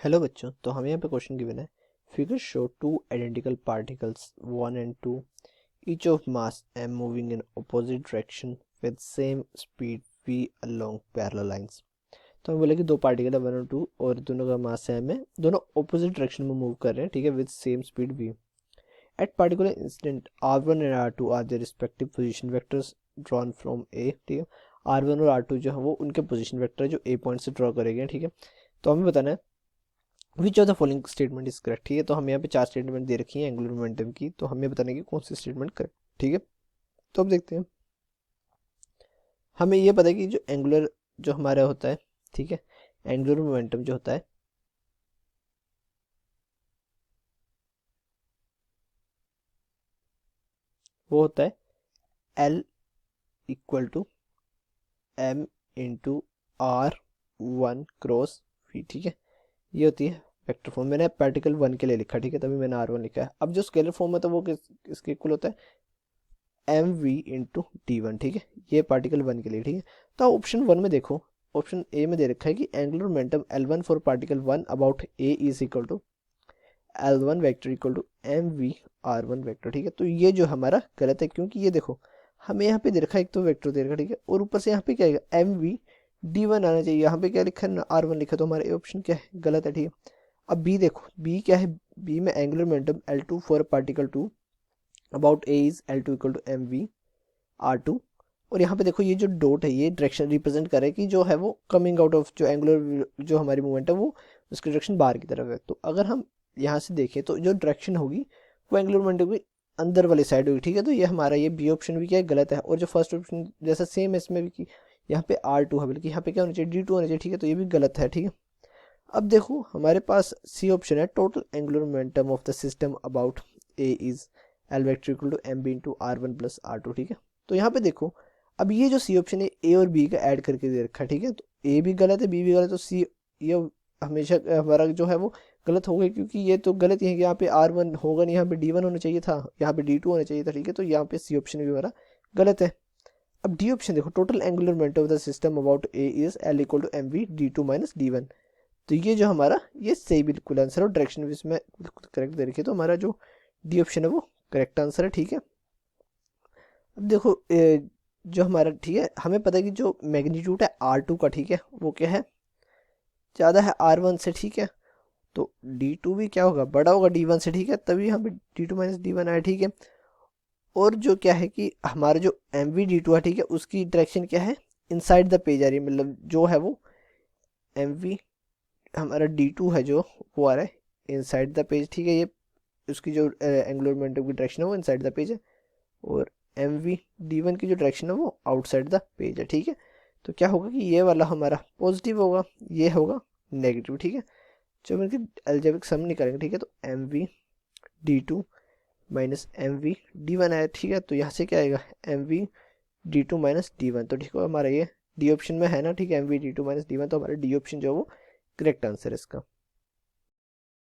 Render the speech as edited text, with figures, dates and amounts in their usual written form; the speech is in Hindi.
हेलो बच्चों, तो हमें यहाँ पे क्वेश्चन गिवन है। Figure show two identical particles 1 and 2 each of mass m moving in opposite direction with same speed v along parallel lines. तो हमें बोले कि दो पार्टिकल है 1 और 2 और दोनों का मास m है, दोनों अपोजिट डायरेक्शन में मूव कर रहे हैं, ठीक है, with same speed v। At particular instant r1 and r2 are their respective position vectors drawn from a, ठीक है। r1 और r2 जो है वो उनके पोजीशन वेक्टर है जो a पॉइंट से ड्रॉ करेंगे, ठीक है। तो हमें बताना है which of the following statement is correct, ठीक है। तो हमें यहाँ पे चार स्टेटमेंट दे रखी है एंगुलर मोमेंटम की, तो हमें बताना है कि कौन सी स्टेटमेंट करेक्ट, ठीक है। तो अब देखते हैं। हमें ये पता है कि जो एंगुलर जो हमारा होता है, ठीक है, एंगुलर मोमेंटम जो होता है वो होता है L equal to M into R1 cross V, ठीक है। ये होती है वेक्टर फॉर्म। मैंने पार्टिकल 1 के लिए लिखा, ठीक है, तभी मैंने R1 लिखा है। अब जो स्केलर फॉर्म होता है वो किसके इक्वल होता है, M V into D one, ठीक है। ये पार्टिकल 1 के लिए, ठीक है। तो ऑप्शन 1 में देखो, ऑप्शन ए में दे रखा है कि angular momentum L1 for particle 1 about A is equal to L1 vector equal to M V R1 vector, ठीक है। तो ये जो हमारा गलत है, क्योंकि ये देखो हमें यहाँ पे दे रखा है, एक तो वेक्टर दे रखा है, ठीक है, और ऊपर से यहाँ पे क्या आएगा एम वी D1 आना चाहिए। यहाँ पे क्या लिखा है, R1 लिखा, तो हमारा ऑप्शन क्या है, गलत है, ठीक है। अब बी देखो, बी क्या है, बी में angular momentum L2 for particle 2 about A is L2 equal to M V R2। और यहाँ पे देखो ये जो डॉट है ये डायरेक्शन रिप्रेजेंट करे कि जो है वो कमिंग आउट ऑफ जो एंगुलर जो हमारी मूवमेंट है वो उसकी डायरेक्शन बाहर की तरफ है। तो अगर हम यहाँ से देखें तो जो डायरेक्शन होगी वो एंगुलर मोमेंटम की अंदर वाली साइड होगी, ठीक है। तो ये हमारा ये बी ऑप्शन भी क्या है, गलत है। और जो फर्स्ट ऑप्शन जैसा सेम है इसमें भी कि यहाँ पे R2 है, बल्कि यहाँ पे क्या होना चाहिए, D2 होना चाहिए, ठीक है। तो ये भी गलत है, ठीक है। अब देखो हमारे पास सी ऑप्शन है, total angular momentum of the system about A is L vector equal to M B into R1 plus R2, ठीक है। तो यहाँ पे देखो अब ये जो सी ऑप्शन है ए और बी का ऐड करके दे रखा है, ठीक है। तो ए भी गलत है, बी भी गलत है, तो सी ये हमेशा हमारा जो है वो गलत होगा, क्योंकि ये तो गलत ही है कि यहाँ पे R1 होगा नहीं, यहाँ पे D1 होना चाहिए था, यहाँ पे D2 होना चाहिए था, ठीक है। तो यहाँ पे सी ऑप्शन भी हमारा गलत है। अब डी ऑप्शन देखो, total angular momentum of the system about A is L equal to M V D2 minus D1। तो ये जो हमारा ये सही बिल्कुल आंसर है, और डायरेक्शन भी इसमें बिल्कुल करेक्ट दे रखी है। तो हमारा जो डी ऑप्शन है वो करेक्ट आंसर है, ठीक है। अब देखो जो हमारा, ठीक है, हमें पता है कि जो मैग्नीट्यूड है R2 का, ठीक है, वो क्या है, ज़्यादा है R1 से, ठीक है। तो D2 भी क्या होगा, बड़ा होगा D1 से, ठीक है, तभी यहाँ पे D2 माइनस D1 आया, ठीक है। और जो क्या है कि हमारा जो एम वी D2 है, ठीक है, उसकी डायरेक्शन क्या है, इनसाइड द पेज आ रही है, मतलब जो है वो एम वी हमारा D2 है जो वो आ रहा है इनसाइड द पेज, ठीक है। ये उसकी जो एंगुलर मोमेंटम की डायरेक्शन है वो इनसाइड द पेज है, और एम वी D1 की जो डायरेक्शन है वो आउटसाइड द पेज है, ठीक है। तो क्या होगा कि ये वाला हमारा पॉजिटिव होगा, ये होगा नेगेटिव, ठीक है। जब इनकी अलजेब्रिक सम निकालेंगे, ठीक है, तो M V D2 minus M V D1 आया, ठीक है। तो यहाँ से क्या आएगा, M V D2 minus D1। तो ठीक है, हमारा ये डी ऑप्शन में है ना, ठीक है, M V D2 minus D1। तो हमारा डी ऑप्शन जो है वो करेक्ट आंसर है इसका।